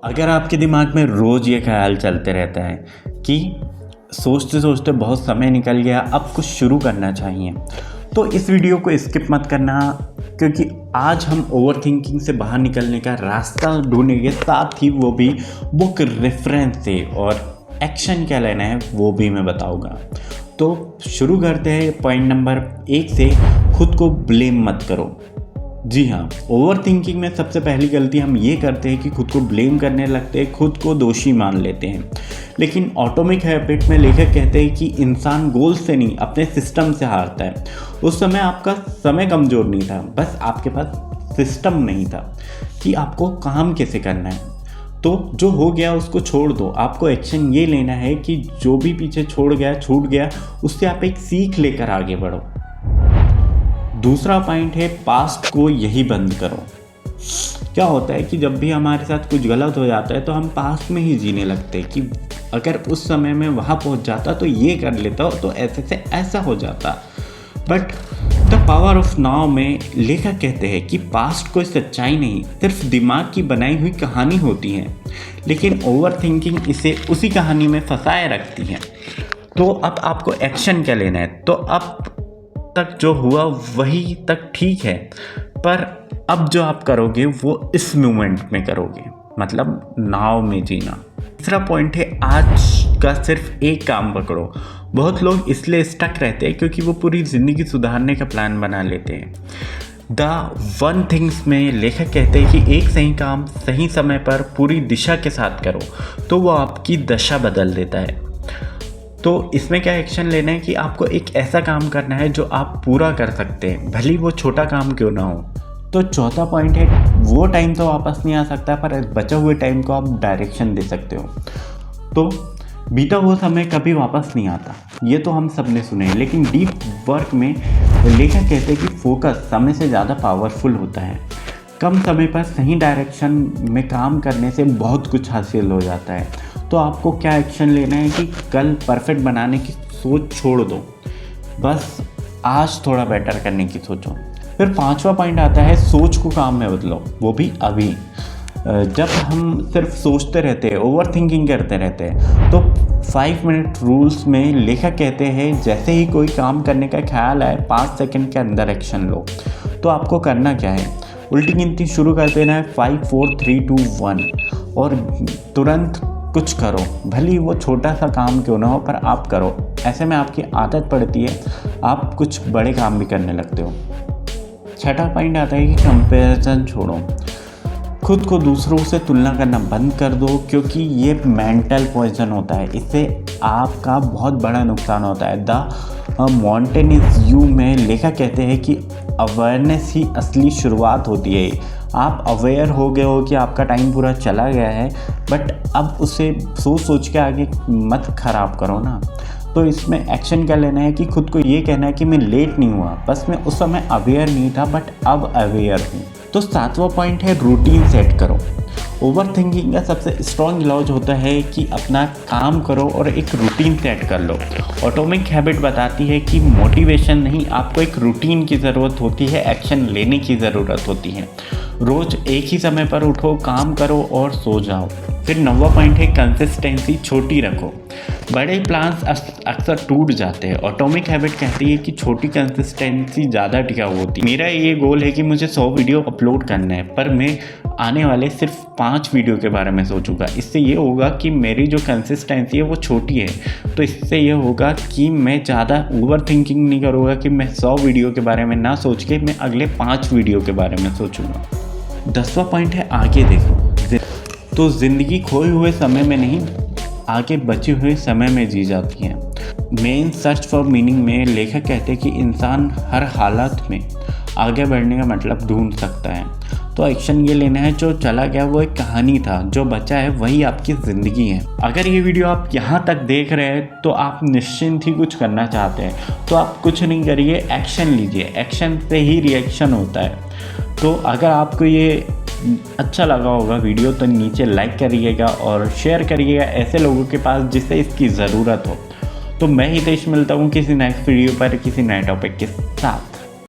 अगर आपके दिमाग में रोज़ ये ख्याल चलते रहता है कि सोचते सोचते बहुत समय निकल गया, अब कुछ शुरू करना चाहिए, तो इस वीडियो को स्किप मत करना, क्योंकि आज हम ओवर थिंकिंग से बाहर निकलने का रास्ता ढूंढेंगे, साथ ही वो भी बुक रेफरेंस से, और एक्शन क्या लेना है वो भी मैं बताऊंगा। तो शुरू करते हैं पॉइंट नंबर 1 से। खुद को ब्लेम मत करो। जी हाँ, ओवर थिंकिंग में सबसे पहली गलती हम ये करते हैं कि खुद को ब्लेम करने लगते हैं, खुद को दोषी मान लेते हैं। लेकिन एटॉमिक हैबिट में लेखक कहते हैं कि इंसान गोल से नहीं, अपने सिस्टम से हारता है। उस समय आपका समय कमज़ोर नहीं था, बस आपके पास सिस्टम नहीं था कि आपको काम कैसे करना है। तो जो हो गया उसको छोड़ दो। आपको एक्शन ये लेना है कि जो भी पीछे छोड़ गया, छूट गया, उससे आप एक सीख लेकर आगे बढ़ो। दूसरा पॉइंट है, पास्ट को यही बंद करो। क्या होता है कि जब भी हमारे साथ कुछ गलत हो जाता है तो हम पास्ट में ही जीने लगते हैं कि अगर उस समय में वहाँ पहुँच जाता तो ये कर लेता, तो ऐसे से ऐसा हो जाता। But the power of now में लेखक कहते हैं कि पास्ट कोई सच्चाई नहीं, सिर्फ दिमाग की बनाई हुई कहानी होती है, लेकिन ओवर थिंकिंग इसे उसी कहानी में फंसाए रखती है। तो अब आपको एक्शन क्या लेना है? तो अब तक जो हुआ वही तक ठीक है, पर अब जो आप करोगे वो इस मोमेंट में करोगे, मतलब नाव में जीना। तीसरा पॉइंट है, आज का सिर्फ एक काम पकड़ो। बहुत लोग इसलिए स्टक रहते हैं क्योंकि वो पूरी ज़िंदगी सुधारने का प्लान बना लेते हैं। द वन थिंग्स में लेखक कहते हैं कि एक सही काम सही समय पर पूरी दिशा के साथ करो तो वो आपकी दशा बदल देता है। तो इसमें क्या एक्शन लेना है कि आपको एक ऐसा काम करना है जो आप पूरा कर सकते हैं, भले ही वो छोटा काम क्यों ना हो। तो चौथा पॉइंट है, वो टाइम तो वापस नहीं आ सकता, पर बचा हुए टाइम को आप डायरेक्शन दे सकते हो। तो बीता हुआ समय कभी वापस नहीं आता, ये तो हम सब ने सुने, लेकिन डीप वर्क में लेखक कहते हैं कि फोकस समय से ज़्यादा पावरफुल होता है। कम समय पर सही डायरेक्शन में काम करने से बहुत कुछ हासिल हो जाता है। तो आपको क्या एक्शन लेना है कि कल परफेक्ट बनाने की सोच छोड़ दो, बस आज थोड़ा बेटर करने की सोचो। फिर 5वां पॉइंट आता है, सोच को काम में बदलो, वो भी अभी। जब हम सिर्फ सोचते रहते हैं, ओवर थिंकिंग करते रहते हैं, तो 5 मिनट रूल्स में लेखक कहते हैं जैसे ही कोई काम करने का ख्याल आए 5 सेकंड के अंदर एक्शन लो। तो आपको करना क्या है, उल्टी गिनती शुरू कर देना है, 5 4 3 2 1, और तुरंत कुछ करो, भले ही वो छोटा सा काम क्यों ना हो, पर आप करो। ऐसे में आपकी आदत पड़ती है, आप कुछ बड़े काम भी करने लगते हो। 6वां पॉइंट आता है कि कंपैरिजन छोड़ो। खुद को दूसरों से तुलना करना बंद कर दो, क्योंकि ये मेंटल पॉइजन होता है, इससे आपका बहुत बड़ा नुकसान होता है। द माउंटेन इज यू में लेखक कहते हैं कि अवेयरनेस ही असली शुरुआत होती है। आप अवेयर हो गए हो कि आपका टाइम पूरा चला गया है, बट अब उसे सोच सोच के आगे मत ख़राब करो ना। तो इसमें एक्शन क्या लेना है कि खुद को ये कहना है कि मैं लेट नहीं हुआ, बस मैं उस समय अवेयर नहीं था, बट अब अवेयर हूँ। तो 7वां पॉइंट है, रूटीन सेट करो। ओवर थिंकिंग का सबसे स्ट्रॉन्ग इलाज होता है कि अपना काम करो और एक रूटीन सेट कर लो। एटॉमिक हैबिट बताती है कि मोटिवेशन नहीं, आपको एक रूटीन की ज़रूरत होती है, एक्शन लेने की ज़रूरत होती है। रोज़ एक ही समय पर उठो, काम करो और सो जाओ। फिर 9वां पॉइंट है, कंसिस्टेंसी छोटी रखो। बड़े प्लान्स अक्सर टूट जाते हैं। एटॉमिक हैबिट कहती है कि छोटी कंसिस्टेंसी ज़्यादा टिकाऊ होती है। मेरा ये गोल है कि मुझे 100 वीडियो अपलोड करना है, पर मैं आने वाले सिर्फ 5 वीडियो के बारे में सोचूंगा। इससे ये होगा कि मेरी जो कंसिस्टेंसी है वो छोटी है। तो इससे ये होगा कि मैं ज़्यादा ओवर थिंकिंग नहीं करूँगा कि मैं 100 वीडियो के बारे में ना सोच के मैं अगले 5 वीडियो के बारे में सोचूंगा। 10वां पॉइंट है, आगे देखो। तो ज़िंदगी खोए हुए समय में नहीं, आगे बचे हुए समय में जी जाती है। मेन सर्च फॉर मीनिंग में लेखक कहते हैं कि इंसान हर हालत में आगे बढ़ने का मतलब ढूंढ सकता है। तो एक्शन ये लेना है, जो चला गया वो एक कहानी था, जो बचा है वही आपकी ज़िंदगी है। अगर ये वीडियो आप यहाँ तक देख रहे हैं तो आप निश्चिंत ही कुछ करना चाहते हैं, तो आप कुछ नहीं करिए, एक्शन लीजिए। एक्शन से ही रिएक्शन होता है। तो अगर आपको ये अच्छा लगा होगा वीडियो, तो नीचे लाइक करिएगा और शेयर करिएगा ऐसे लोगों के पास जिसे इसकी ज़रूरत हो। तो मैं हितेश मिलता हूँ किसी नेक्स्ट वीडियो पर किसी नए टॉपिक के साथ।